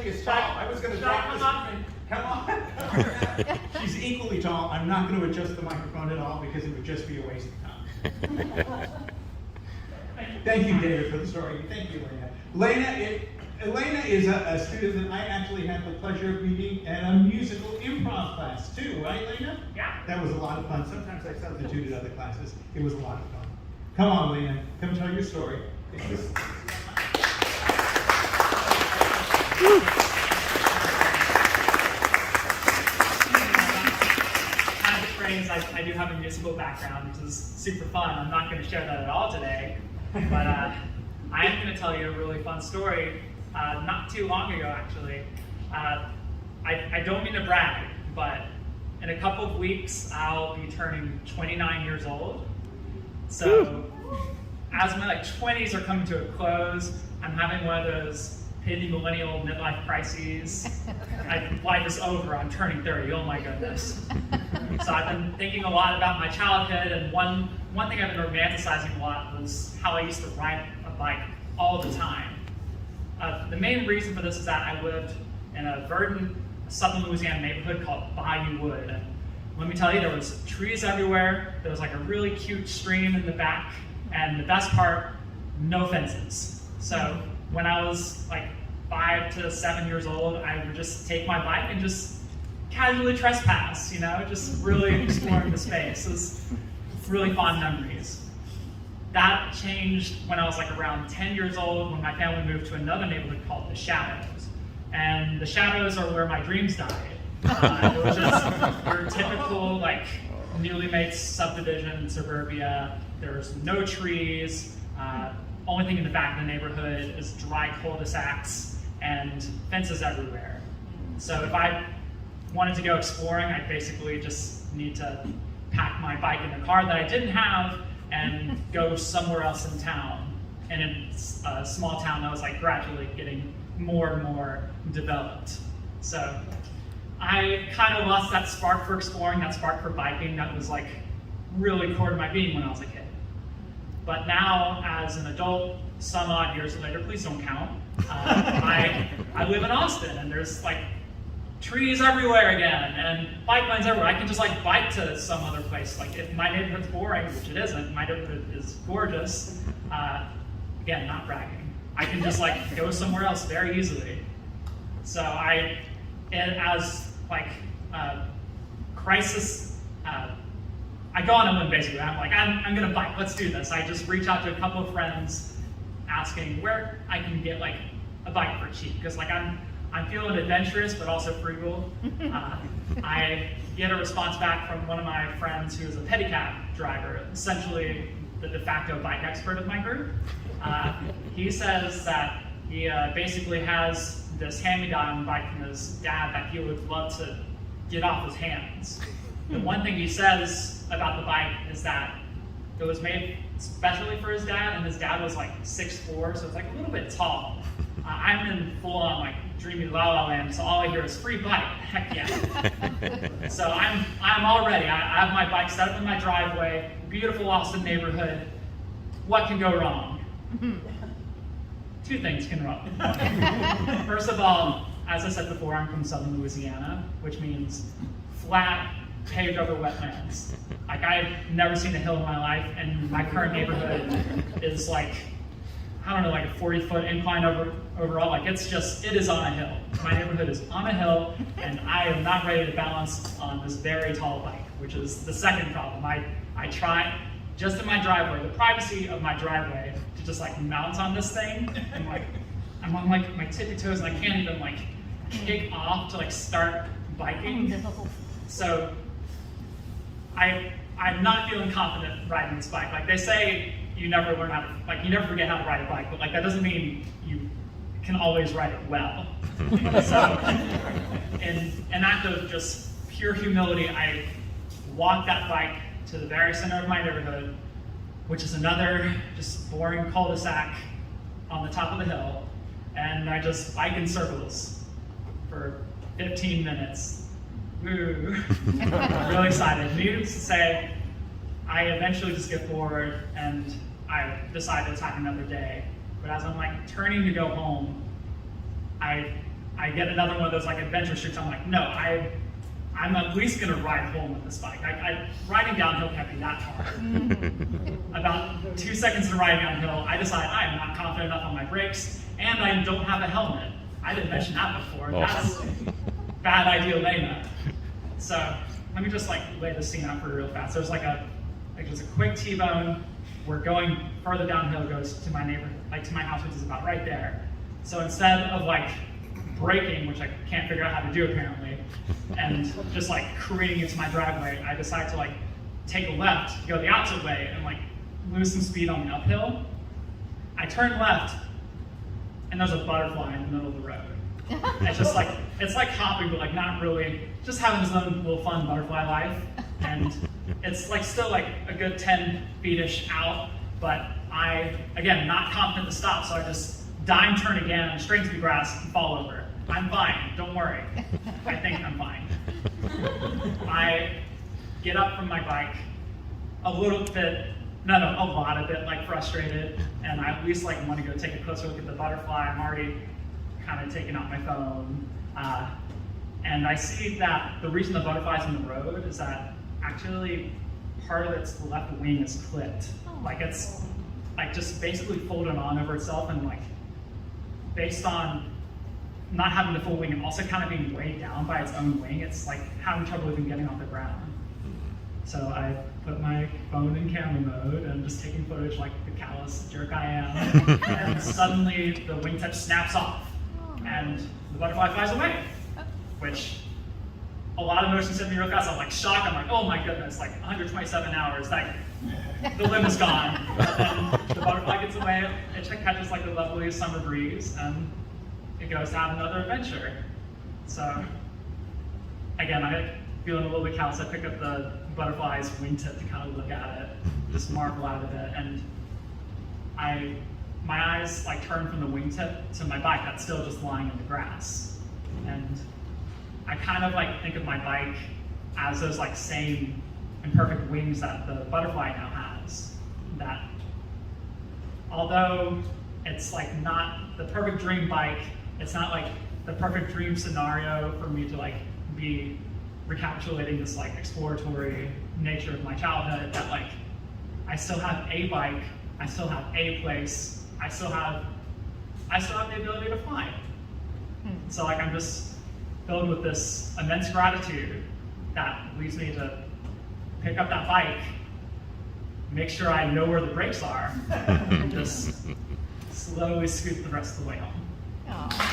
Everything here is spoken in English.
actually as tall. I was going to drop this. Come on. She's equally tall. I'm not going to adjust the microphone at all because it would just be a waste of time. Thank you, David, for the story. Thank you, Elena. Elena is a student that I actually had the pleasure of meeting at a musical improv class too, right, Elena? Yeah. That was a lot of fun. Sometimes I substituted other classes. It was a lot of fun. Come on, Elena. Come tell your story. I do have a musical background, which is super fun. I'm not going to share that at all today, but I am going to tell you a really fun story. Not too long ago, actually. I don't mean to brag, but in a couple of weeks, I'll be turning 29 years old. So as my 20s are coming to a close, I'm having one of those hippie millennial midlife crises. Life is over, I'm turning 30, oh my goodness. So I've been thinking a lot about my childhood, and one thing I've been romanticizing a lot was how I used to ride a bike all the time. The main reason for this is that I lived in a verdant southern Louisiana neighborhood called Bayou Wood. And let me tell you, there was trees everywhere, there was a really cute stream in the back, and the best part, no fences. So when I was 5 to 7 years old, I would just take my bike and just casually trespass, just really exploring the space. It was really fond memories. That changed when I was around 10 years old, when my family moved to another neighborhood called The Shadows. And The Shadows are where my dreams died. It was just your typical newly made subdivision in suburbia. There's no trees. Only thing in the back of the neighborhood is dry cul-de-sacs and fences everywhere. So if I wanted to go exploring, I basically just need to pack my bike in a car that I didn't have and go somewhere else in town. And in a small town that was gradually getting more and more developed. So I kind of lost that spark for exploring, that spark for biking that was really core to my being when I was a kid. But now, as an adult, some odd years later, please don't count, I live in Austin, and there's trees everywhere again, and bike lanes everywhere. I can just bike to some other place. If my neighborhood's boring, which it isn't, my neighborhood is gorgeous. Again, not bragging. I can just go somewhere else very easily. So crisis, I go on a limb basically. I'm gonna bike, let's do this. I just reach out to a couple of friends asking where I can get a bike for cheap, because I'm feeling adventurous, but also frugal. I get a response back from one of my friends who is a pedicab driver, essentially the de facto bike expert of my group. He says that he basically has this hand-me-down bike from his dad that he would love to get off his hands. The one thing he says about the bike is that it was made specially for his dad, and his dad was 6'4", so it's a little bit tall. I'm in full-on dreamy La La Land, so all I hear is free bike. Heck yeah! So I'm all ready. I have my bike set up in my driveway. Beautiful Austin neighborhood. What can go wrong? 2 things can go wrong. First of all, as I said before, I'm from southern Louisiana, which means flat, paved over wetlands. I've never seen a hill in my life, and my current neighborhood is a 40-foot incline overall. It is on a hill. My neighborhood is on a hill, and I am not ready to balance on this very tall bike, which is the second problem. I try, just in my driveway, the privacy of my driveway, to just mount on this thing, and I'm on my tippy toes, and I can't even kick off to start biking. So I'm not feeling confident riding this bike. They say you never learn how to, you never forget how to ride a bike, but that doesn't mean you can always ride it well. So in an act of just pure humility, I walked that bike to the very center of my neighborhood, which is another just boring cul-de-sac on the top of the hill, and I just bike in circles for 15 minutes. Woo! I'm really excited. Needless to say, I eventually just get bored and I decide to attack another day. But as I'm turning to go home, I I get another one of those like adventure streaks. I'm like, no, I'm at least gonna ride home with this bike. Riding downhill can't be that hard. About 2 seconds into riding downhill, I decide I am not confident enough on my brakes, and I don't have a helmet. I didn't mention that before. That's bad idea, Lena. So let me just like lay the scene out for you real fast. There's just a quick T-bone. We're going further downhill, goes to my neighborhood, like to my house, which is about right there. So instead of like braking, which I can't figure out how to do apparently, and just like careening into my driveway, I decide to like take a left, go the opposite way, and like lose some speed on the uphill. I turn left, and there's a butterfly in the middle of the road. It's just like, it's like hopping, but like not really, just having this little fun butterfly life. And it's like still like a good 10 feet-ish out, but I, again, not confident to stop, so I just dime turn again, straight into the grass, and fall over. I'm fine, don't worry. I think I'm fine. I get up from my bike, a lot of it, like frustrated, and I at least like want to go take a closer look at the butterfly. I'm already kind of taking out my phone, and I see that the reason the butterfly's in the road is that actually part of its left wing is clipped. Like it's like just basically folded on over itself, and like based on not having the full wing and also kind of being weighed down by its own wing, it's like having trouble even getting off the ground. So I put my phone in camera mode and just taking footage like the callous jerk I am, and suddenly the wingtip snaps off and the butterfly flies away, which a lot of motion sent me real fast. I'm like shocked. I'm like, oh my goodness, like 127 hours, like the limb is gone. And the butterfly gets away, it catches like the loveliest summer breeze, and it goes to have another adventure. So again, I'm feeling a little bit callous. I pick up the butterfly's wingtip to kind of look at it, just marvel out of it, and my eyes like turn from the wingtip to my bike that's still just lying in the grass. And I kind of like think of my bike as those like same imperfect wings that the butterfly now has. That although it's like not the perfect dream bike, it's not like the perfect dream scenario for me to like be recapitulating this like exploratory nature of my childhood, that like I still have a bike, I still have a place, I still have the ability to fly. So like I'm just filled with this immense gratitude that leads me to pick up that bike, make sure I know where the brakes are, and just slowly scoot the rest of the way home. Aww.